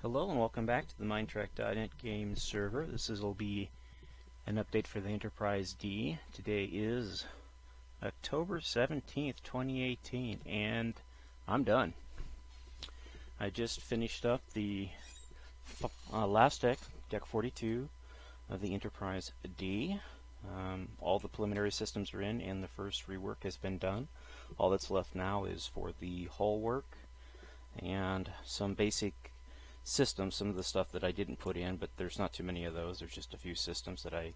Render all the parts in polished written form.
Hello and welcome back to the Minetrek.net game server. Will be an update for the Enterprise D. Today is October 17th, 2018, and I'm done. I just finished up the last deck, Deck 42 of the Enterprise D. All the preliminary systems are in, and the first rework has been done. All that's left now is for the hull work and some basic systems, some of the stuff that I didn't put in, but there's not too many of those. There's just a few systems that I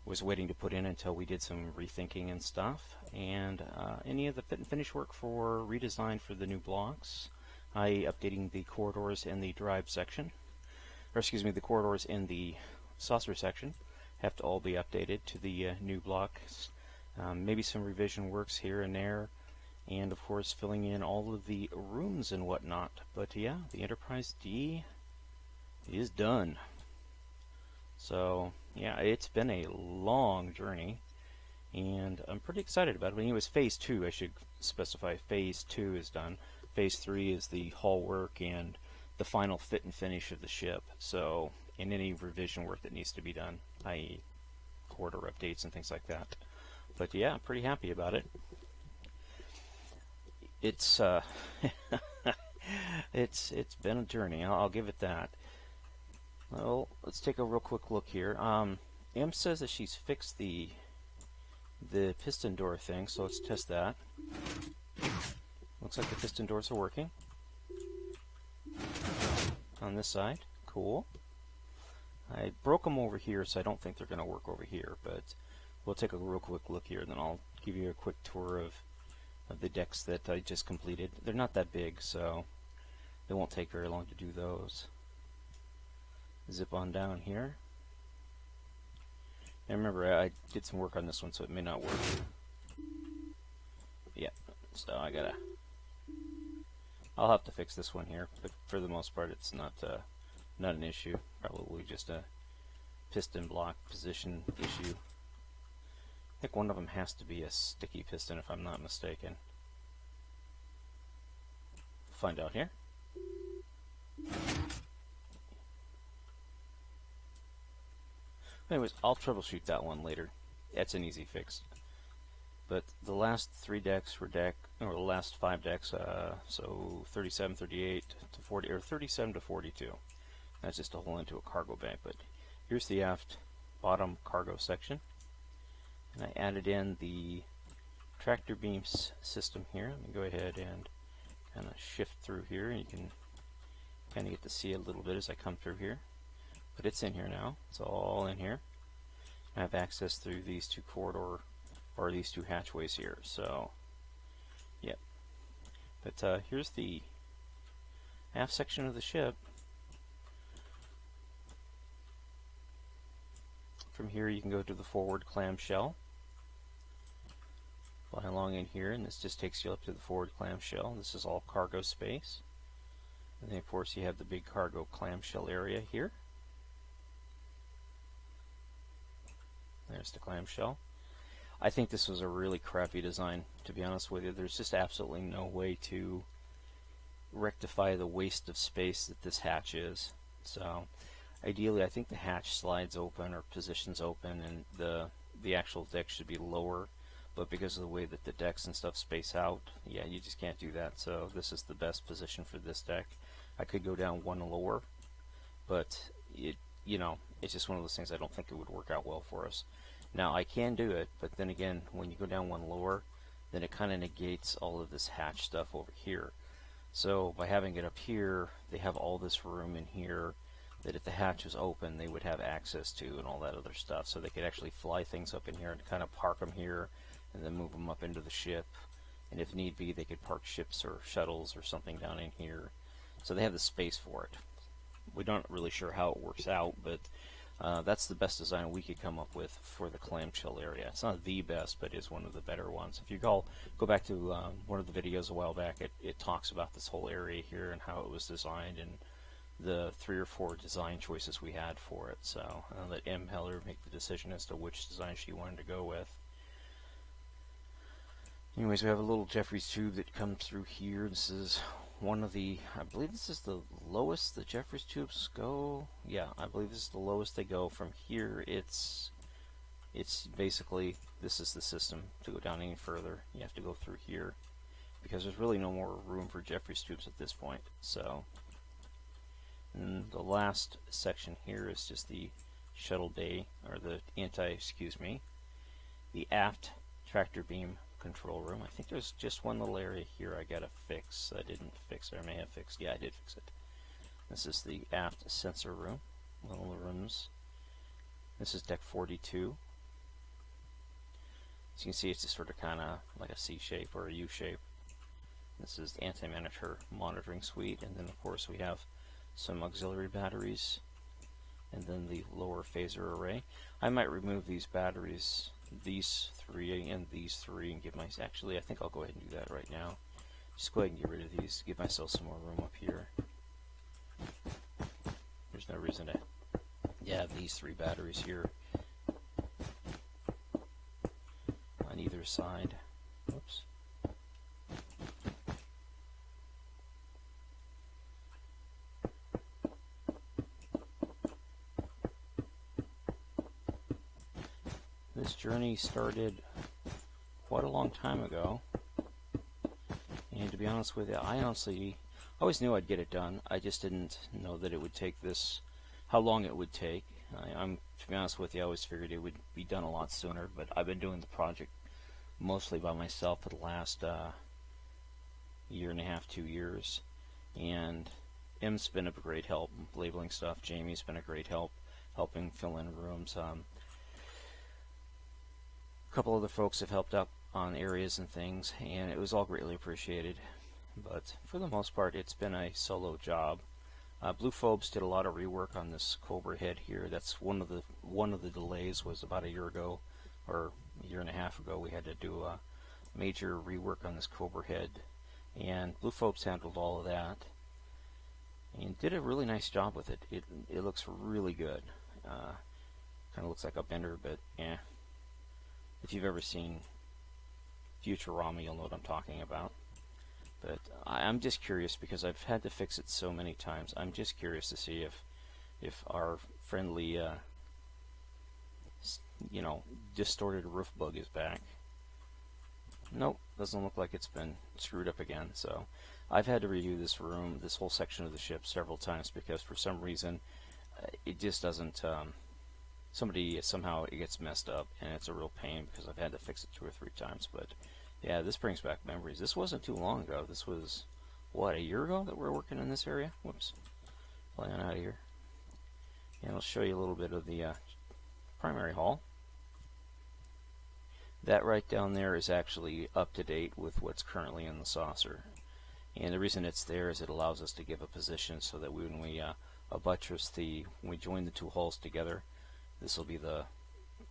was waiting to put in until we did some rethinking and stuff. And any of the fit and finish work for redesign for the new blocks. Updating the corridors in the drive section, or excuse me, the corridors in the saucer section have to all be updated to the new blocks. Maybe some revision works here and there, and of course filling in all of the rooms and whatnot. But yeah, the Enterprise D is done. So yeah, it's been a long journey, and I'm pretty excited about it. Anyways, Phase 2, I should specify, Phase 2 is done. Phase 3 is the hull work and the final fit and finish of the ship. So, and any revision work that needs to be done, i.e. corridor updates and things like that. But yeah, I'm pretty happy about it. It's it's been a journey. I'll give it that. Well, let's take a real quick look here. Em says that she's fixed the piston door thing, so let's test that. Looks like the piston doors are working on this side. Cool. I broke them over here, so I don't think they're going to work over here, but we'll take a real quick look here, and then I'll give you a quick tour of the decks that I just completed. They're not that big, so it won't take very long to do those. Zip on down here. And remember, I did some work on this one, so it may not work. Yeah, so I'll have to fix this one here, but for the most part it's not an issue. Probably just a piston block position issue. I think one of them has to be a sticky piston, if I'm not mistaken. Find out here. Anyways, I'll troubleshoot that one later. That's an easy fix. But the last 3 decks were the last 5 decks, so 37, 38 to 40, or 37 to 42. That's just a hole into a cargo bay. But here's the aft bottom cargo section. And I added in the tractor beam system here. Let me go ahead and kind of shift through here, and you can kind of get to see a little bit as I come through here. But it's in here now. It's all in here. I have access through these 2 corridor, or these 2 hatchways here. So, yep. But here's the aft section of the ship. From here you can go to the forward clamshell. Fly along in here, and this just takes you up to the forward clamshell. This is all cargo space. And then of course you have the big cargo clamshell area here. There's the clamshell. I think this was a really crappy design, to be honest with you. There's just absolutely no way to rectify the waste of space that this hatch is. So ideally I think the hatch slides open or positions open, and the actual deck should be lower, but because of the way that the decks and stuff space out, yeah, you just can't do that. So this is the best position for this deck. I could go down 1 lower, but it's just one of those things. I don't think it would work out well for us. Now I can do it, but then again, when you go down 1 lower, then it kind of negates all of this hatch stuff over here. So by having it up here, they have all this room in here that if the hatch was open, they would have access to, and all that other stuff. So they could actually fly things up in here and kind of park them here, and then move them up into the ship. And if need be, they could park ships or shuttles or something down in here. So they have the space for it. We're not really sure how it works out, but that's the best design we could come up with for the clamshell area. It's not the best, but it's one of the better ones. If you go back to one of the videos a while back, it talks about this whole area here and how it was designed, and the 3 or 4 design choices we had for it. So I'll let Em Heller make the decision as to which design she wanted to go with. Anyways, we have a little Jeffries tube that comes through here. This is one of the, I believe this is the lowest the Jeffries tubes go. Yeah, I believe this is the lowest they go. From here, it's basically, this is the system. To go down any further, you have to go through here, because there's really no more room for Jeffries tubes at this point. So, and the last section here is just the shuttle bay, or the the aft tractor beam control room. I think there's just one little area here I gotta fix. I didn't fix it. I may have fixed. Yeah, I did fix it. This is the aft sensor room. Little rooms. This is deck 42. As you can see, it's just sort of kind of like a C shape or a U shape. This is the anti-monitor monitoring suite, and then of course we have some auxiliary batteries, and then the lower phaser array. I might remove these batteries, these three and these three, and give myself, actually I think I'll go ahead and do that right now. Just go ahead and get rid of these, give myself some more room up here. There's no reason to have these three batteries here on either side. Oops. This journey started quite a long time ago, and to be honest with you, I always knew I'd get it done. I just didn't know that it would take this, how long it would take. To be honest with you, I always figured it would be done a lot sooner, but I've been doing the project mostly by myself for the last year and a half, 2 years, and M's been a great help labeling stuff. Jamie's been a great help helping fill in rooms. A couple other folks have helped out on areas and things, and it was all greatly appreciated. But for the most part, it's been a solo job. Blue Phobes did a lot of rework on this Cobra head here. That's one of the delays. Was about a year ago, or a year and a half ago. We had to do a major rework on this Cobra head, and Blue Phobes handled all of that and did a really nice job with it. It looks really good. Kind of looks like a bender, but yeah. If you've ever seen Futurama, you'll know what I'm talking about. But I'm just curious, because I've had to fix it so many times. I'm just curious to see if our friendly, distorted roof bug is back. Nope, doesn't look like it's been screwed up again. So I've had to review this room, this whole section of the ship, several times, because for some reason it just doesn't. Somehow it gets messed up, and it's a real pain because I've had to fix it 2 or 3 times. But yeah, this brings back memories. This wasn't too long ago. This was, what, a year ago that we were working in this area? Whoops. Flying out of here. And I'll show you a little bit of the primary hall. That right down there is actually up to date with what's currently in the saucer. And the reason it's there is it allows us to give a position so that when we buttress when we join the 2 hulls together, this will be the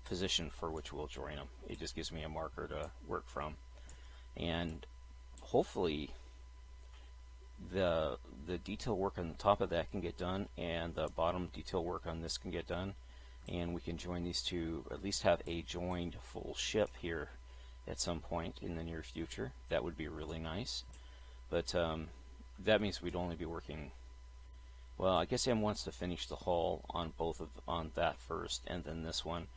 position for which we'll join them. It just gives me a marker to work from. And hopefully the detail work on the top of that can get done, and the bottom detail work on this can get done, and we can join these two, or at least have a joined full ship here at some point in the near future. That would be really nice. But that means we'd only be working, well, I guess M wants to finish the hull on on that first, and then this one.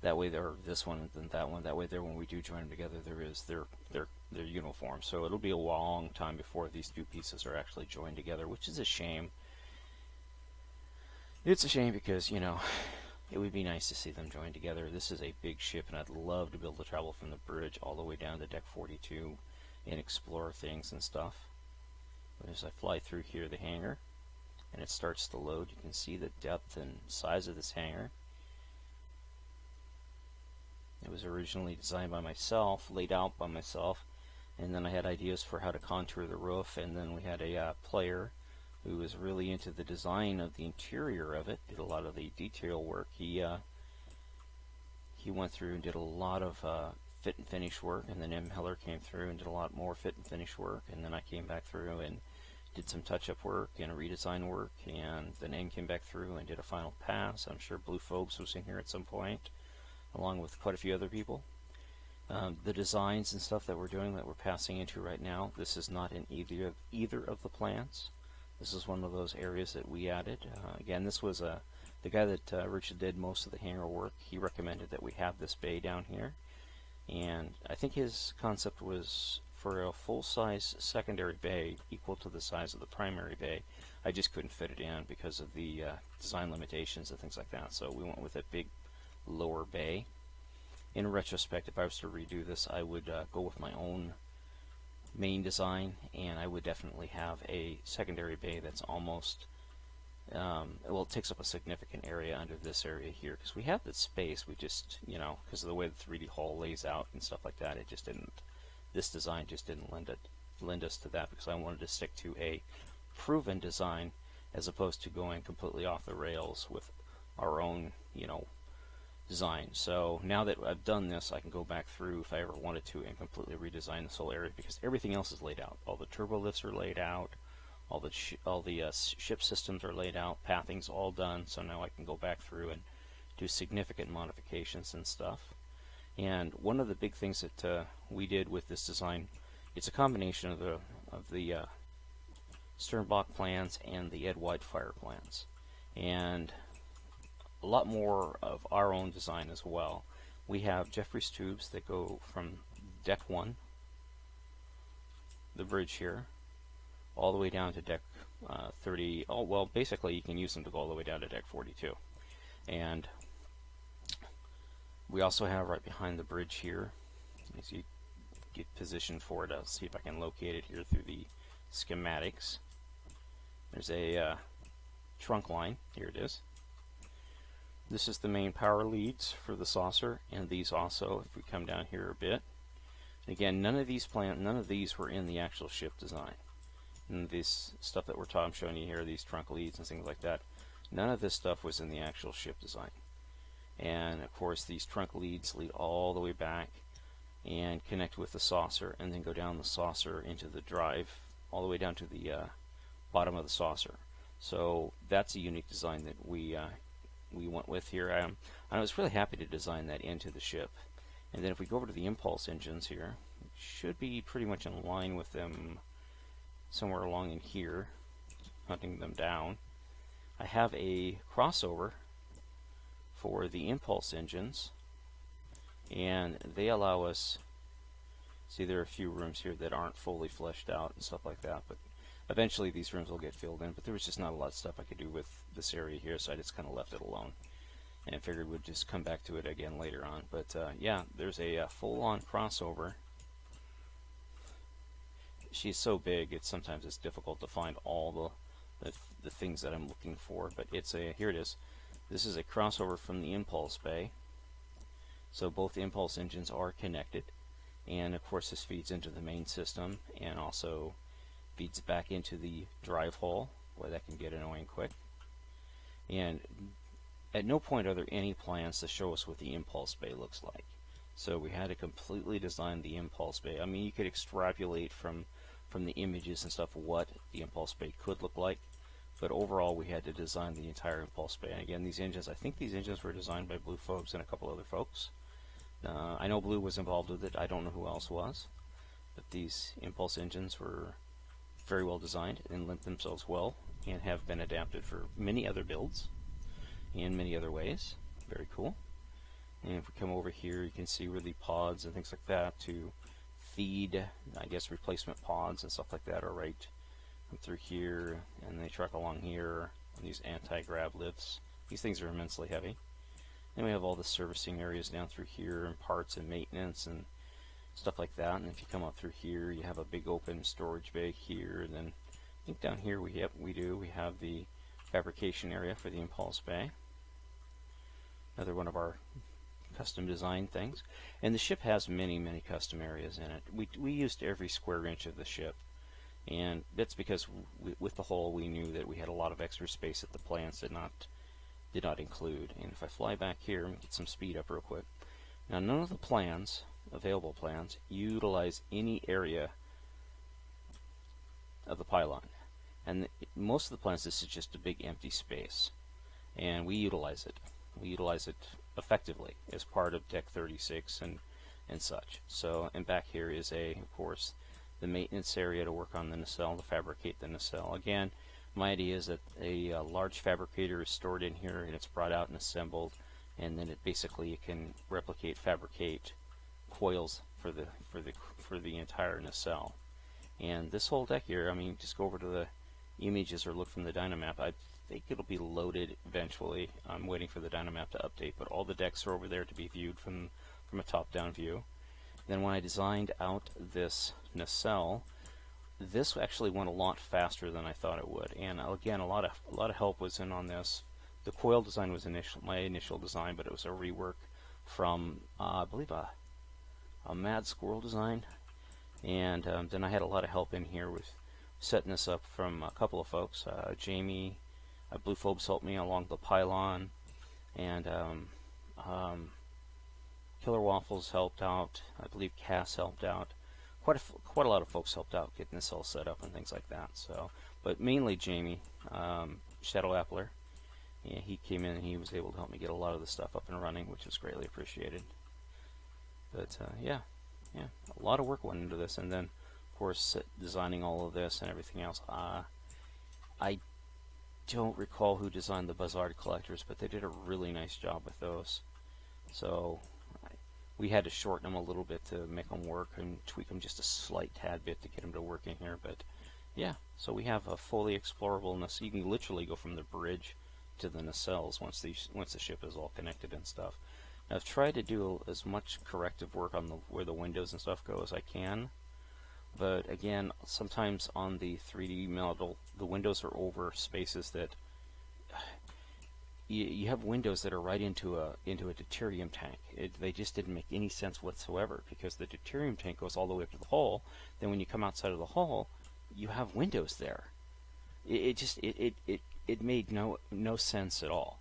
That way, or this one and then that one. That way, there, when we do join them together, they're uniform. So it'll be a long time before these 2 pieces are actually joined together, which is a shame. It's a shame because, it would be nice to see them joined together. This is a big ship, and I'd love to be able to travel from the bridge all the way down to deck 42 and explore things and stuff. But as I fly through here, the hangar, and it starts to load, you can see the depth and size of this hangar. It was originally designed by myself, laid out by myself, and then I had ideas for how to contour the roof, and then we had a player who was really into the design of the interior of it, did a lot of the detail work. He went through and did a lot of fit and finish work, and then M. Heller came through and did a lot more fit and finish work, and then I came back through and did some touch-up work and redesign work, and then M came back through and did a final pass. I'm sure Blue Phobes was in here at some point, along with quite a few other people. The designs and stuff that we're doing, that we're passing into right now, this is not in either of the plans. This is one of those areas that we added. Again, this was the guy that originally did most of the hangar work. He recommended that we have this bay down here, and I think his concept was for a full-size secondary bay equal to the size of the primary bay. I just couldn't fit it in because of the design limitations and things like that, so we went with a big lower bay. In retrospect, if I was to redo this, I would go with my own main design, and I would definitely have a secondary bay that's almost, well, it takes up a significant area under this area here, because we have the space, we just, you know, because of the way the 3D hull lays out and stuff like that, it just didn't, this design just didn't lend us to that, because I wanted to stick to a proven design as opposed to going completely off the rails with our own, you know, design. So now that I've done this, I can go back through if I ever wanted to and completely redesign this whole area, because everything else is laid out. All the turbo lifts are laid out, all the ship systems are laid out, pathing's all done. So now I can go back through and do significant modifications and stuff. And one of the big things that we did with this design, it's a combination of the Sternbach plans and the Ed Widefire plans, and a lot more of our own design as well. We have Jeffries tubes that go from deck 1, the bridge here, all the way down to deck 30. Oh, well, basically you can use them to go all the way down to deck 42. And we also have right behind the bridge here, as you get positioned for it, I'll see if I can locate it here through the schematics. There's a trunk line. Here it is. This is the main power leads for the saucer, and these also, if we come down here a bit. Again, none of these were in the actual ship design. And this stuff that I'm showing you here, these trunk leads and things like that, none of this stuff was in the actual ship design. And of course, these trunk leads lead all the way back and connect with the saucer, and then go down the saucer into the drive, all the way down to the bottom of the saucer. So that's a unique design that we went with here. I was really happy to design that into the ship. And then if we go over to the impulse engines here, it should be pretty much in line with them somewhere along in here, hunting them down. I have a crossover for the impulse engines, and they allow us, see, there are a few rooms here that aren't fully fleshed out and stuff like that, but eventually these rooms will get filled in. But there was just not a lot of stuff I could do with this area here, so I just kind of left it alone and figured we'd just come back to it again later on. But yeah, there's a full-on crossover. She's so big, sometimes it's difficult to find all the things that I'm looking for, but here it is. This is a crossover from the impulse bay, so both the impulse engines are connected, and of course this feeds into the main system and also feeds back into the drive hole. Boy, that can get annoying quick. And at no point are there any plans to show us what the impulse bay looks like, so we had to completely design the impulse bay. I mean, you could extrapolate from the images and stuff what the impulse bay could look like, but overall we had to design the entire impulse bay. And again, these engines, I think these engines were designed by Blue folks and a couple other folks. I know Blue was involved with it. I don't know who else was, but these impulse engines were very well designed and lent themselves well and have been adapted for many other builds in many other ways. Very cool. And if we come over here, you can see where the pods and things like that to feed, I guess, replacement pods and stuff like that are right through here, and they truck along here on these anti-grab lifts. These things are immensely heavy. Then we have all the servicing areas down through here, and parts and maintenance and stuff like that. And if you come up through here, you have a big open storage bay here. And then I think down here we have the fabrication area for the impulse bay. Another one of our custom design things. And the ship has many custom areas in it. We used every square inch of the ship, and that's because with the hull we knew that we had a lot of extra space that the plans did not include. And if I fly back here and get some speed up real quick, now none of the plans, available plans, utilize any area of the pylon, and most of the plans, this is just a big empty space, and we utilize it effectively as part of deck 36 and and such. So, and back here is of course, the maintenance area to work on the nacelle, to fabricate the nacelle. Again, my idea is that a large fabricator is stored in here, and it's brought out and assembled, and then it can fabricate coils for the entire nacelle. And this whole deck here, I mean, just go over to the images or look from the Dynamap. I think it'll be loaded eventually. I'm waiting for the Dynamap to update, but all the decks are over there to be viewed from a top-down view. Then when I designed out this nacelle, this actually went a lot faster than I thought it would. And again, a lot of help was in on this. The coil design was my initial design, but it was a rework from I believe a Mad Squirrel design. And then I had a lot of help in here with setting this up from a couple of folks. Jamie, Blue Phobes helped me along the pylon, and Killer Waffles helped out. I believe Cass helped out. Quite a lot of folks helped out getting this all set up and things like that. So, but mainly Jamie, Shadow Appler. Yeah, he came in and he was able to help me get a lot of the stuff up and running, which was greatly appreciated. But yeah, a lot of work went into this, and then of course designing all of this and everything else. I don't recall who designed the Buzzard collectors, but they did a really nice job with those. So we had to shorten them a little bit to make them work and tweak them just a slight tad bit to get them to work in here. But yeah, so we have a fully explorable nacelle. You can literally go from the bridge to the nacelles once the ship is all connected and stuff. Now, I've tried to do as much corrective work on where the windows and stuff go as I can. But again, sometimes on the 3D model, the windows are over spaces that you have windows that are right into a deuterium tank. They just didn't make any sense whatsoever, because the deuterium tank goes all the way up to the hull. Then when you come outside of the hull, you have windows there. It made no sense at all.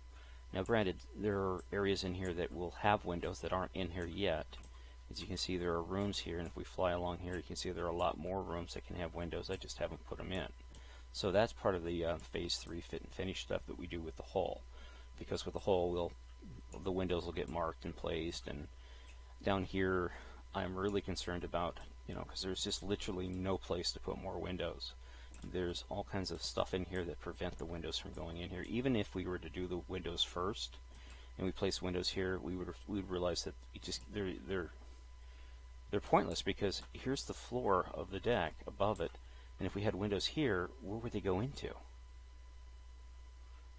Now, granted, there are areas in here that will have windows that aren't in here yet. As you can see, there are rooms here, and if we fly along here, you can see there are a lot more rooms that can have windows. I just haven't put them in. So that's part of the Phase 3 fit and finish stuff that we do with the hull. Because with the hull, the windows will get marked and placed. And down here, I'm really concerned about, because there's just literally no place to put more windows. There's all kinds of stuff in here that prevent the windows from going in here. Even if we were to do the windows first, and we place windows here, we would realize that they're pointless, because here's the floor of the deck above it, and if we had windows here, where would they go into?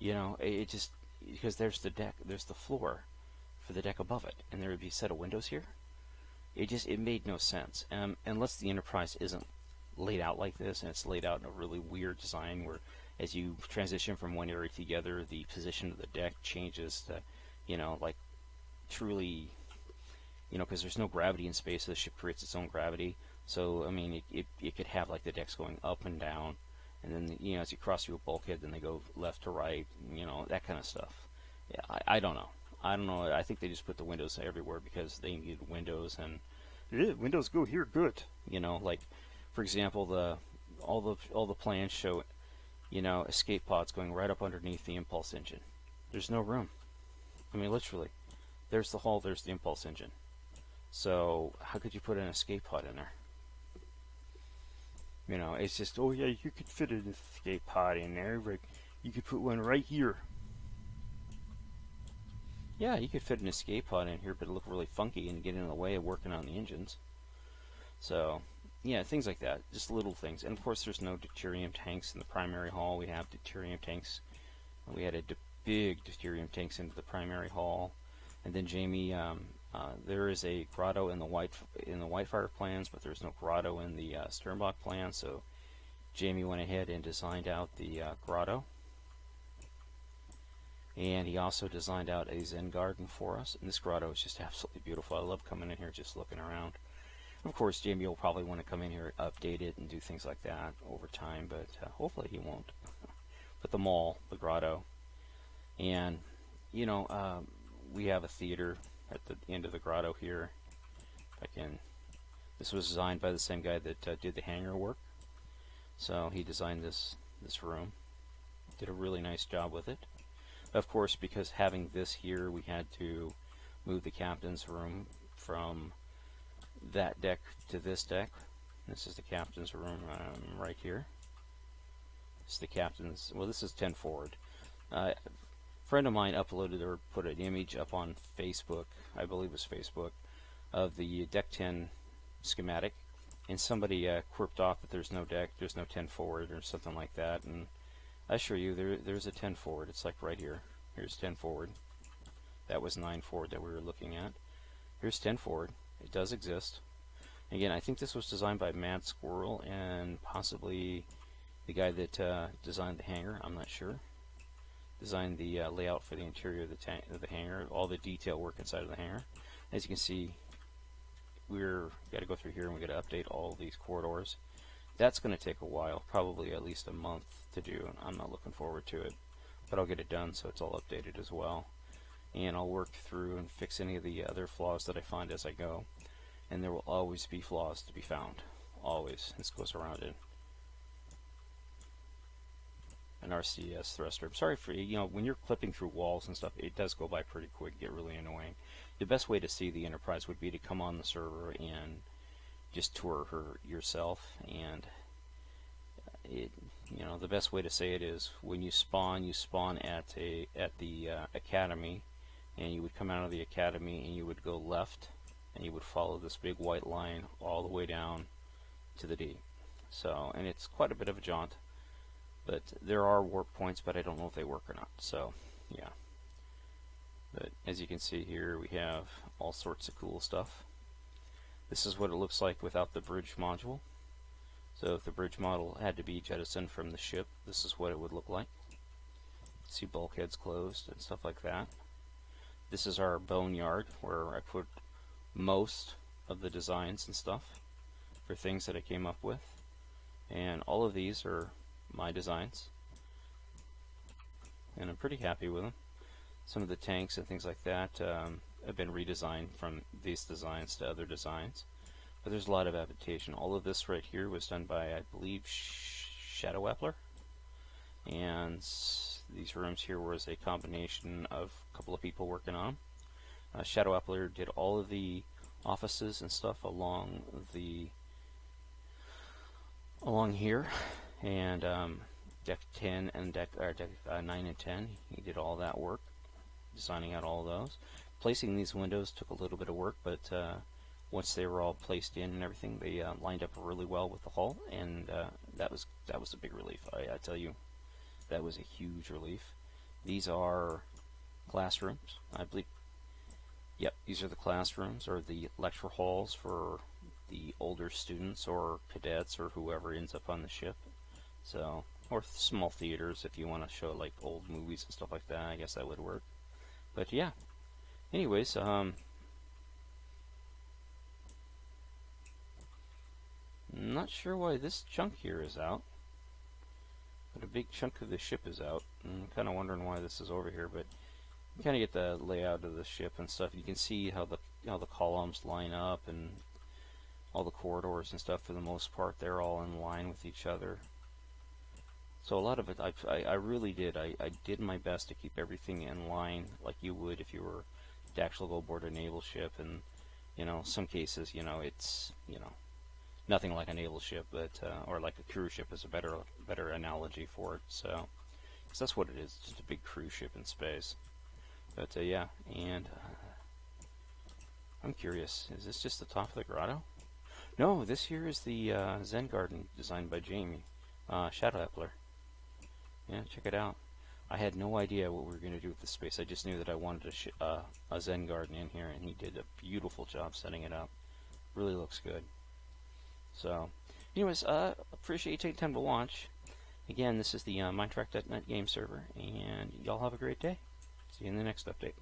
Because there's the deck, there's the floor for the deck above it, and there would be a set of windows here. It made no sense, unless the Enterprise isn't laid out like this, and it's laid out in a really weird design where as you transition from one area to the other, the position of the deck changes to, like truly, because there's no gravity in space, so the ship creates its own gravity. So, I mean, it could have like the decks going up and down, and then, as you cross through a bulkhead, then they go left to right, that kind of stuff. Yeah, I don't know. I think they just put the windows everywhere because they need windows, and windows go here good. Like, for example, all the plans show, escape pods going right up underneath the impulse engine. There's no room. I mean, literally, there's the hull, there's the impulse engine. So how could you put an escape pod in there? It's just, oh yeah, you could fit an escape pod in there, but you could put one right here. Yeah, you could fit an escape pod in here, but it'd look really funky and get in the way of working on the engines. So, yeah, things like that, just little things. And of course, there's no deuterium tanks in the primary hull. We have deuterium tanks. We had big deuterium tanks into the primary hull. And then Jamie, there is a grotto in the Whitefire plans, but there's no grotto in the Sternbach plan. So Jamie went ahead and designed out the grotto. And he also designed out a Zen Garden for us. And this grotto is just absolutely beautiful. I love coming in here just looking around. Of course, Jamie will probably want to come in here, update it, and do things like that over time, but hopefully he won't. But the mall, the grotto, and, we have a theater at the end of the grotto here. This was designed by the same guy that did the hangar work. So he designed this room. Did a really nice job with it. Of course, because having this here, we had to move the captain's room from that deck to this deck. This is the captain's room right here. This is the captain's. Well, this is 10 forward. A friend of mine uploaded or put an image up on Facebook, I believe it was Facebook, of the deck 10 schematic, and somebody quirked off that there's no deck, there's no 10 forward or something like that. And I assure you, there's a 10 forward. It's like right here. Here's 10 forward. That was 9 forward that we were looking at. Here's 10 forward. It does exist. Again, I think this was designed by Mad Squirrel and possibly the guy that designed the hangar. I'm not sure. Designed the layout for the interior of the hangar, all the detail work inside of the hangar. As you can see, we're got to go through here and we got to update all these corridors. That's going to take a while, probably at least a month to do, and I'm not looking forward to it. But I'll get it done so it's all updated as well. And I'll work through and fix any of the other flaws that I find as I go. And there will always be flaws to be found. Always. This goes around it. An RCS thruster. I'm sorry for, when you're clipping through walls and stuff, it does go by pretty quick, get really annoying. The best way to see the Enterprise would be to come on the server and just tour her yourself. And the best way to say it is when you spawn at the academy, and you would come out of the academy and you would go left, and you would follow this big white line all the way down to the D. So, and it's quite a bit of a jaunt. But there are warp points, but I don't know if they work or not. So, yeah. But as you can see here, we have all sorts of cool stuff. This is what it looks like without the bridge module. So if the bridge model had to be jettisoned from the ship, this is what it would look like. See bulkheads closed and stuff like that. This is our boneyard, where I put most of the designs and stuff for things that I came up with. And all of these are my designs, and I'm pretty happy with them. Some of the tanks and things like that have been redesigned from these designs to other designs, but there's a lot of adaptation. All of this right here was done by, I believe, Shadow Appler, and these rooms here was a combination of a couple of people working on them. Shadow Appler did all of the offices and stuff along here. And deck 10 and deck 9 and 10, he did all that work, designing out all those. Placing these windows took a little bit of work, but once they were all placed in and everything, they lined up really well with the hull, and that was a big relief. I tell you, that was a huge relief. These are classrooms, I believe. Yep, these are the classrooms or the lecture halls for the older students or cadets or whoever ends up on the ship. So, or small theaters if you want to show like old movies and stuff like that. I guess that would work. But yeah. Anyways, not sure why this chunk here is out, but a big chunk of the ship is out. I'm kind of wondering why this is over here, but you kind of get the layout of the ship and stuff. You can see how the columns line up and all the corridors and stuff. For the most part, they're all in line with each other. So a lot of it, I really did. I did my best to keep everything in line like you would if you were to actually go aboard a naval ship. And some cases, it's nothing like a naval ship, but or like a cruise ship is a better analogy for it. So 'cause that's what it is, just a big cruise ship in space. But yeah, and I'm curious, is this just the top of the grotto? No, this here is the Zen Garden designed by Jamie, Shadow Appler. Yeah, check it out. I had no idea what we were going to do with this space. I just knew that I wanted a Zen Garden in here, and he did a beautiful job setting it up. Really looks good. So, anyways, appreciate you taking time to watch. Again, this is the Minetrek.net game server, and y'all have a great day. See you in the next update.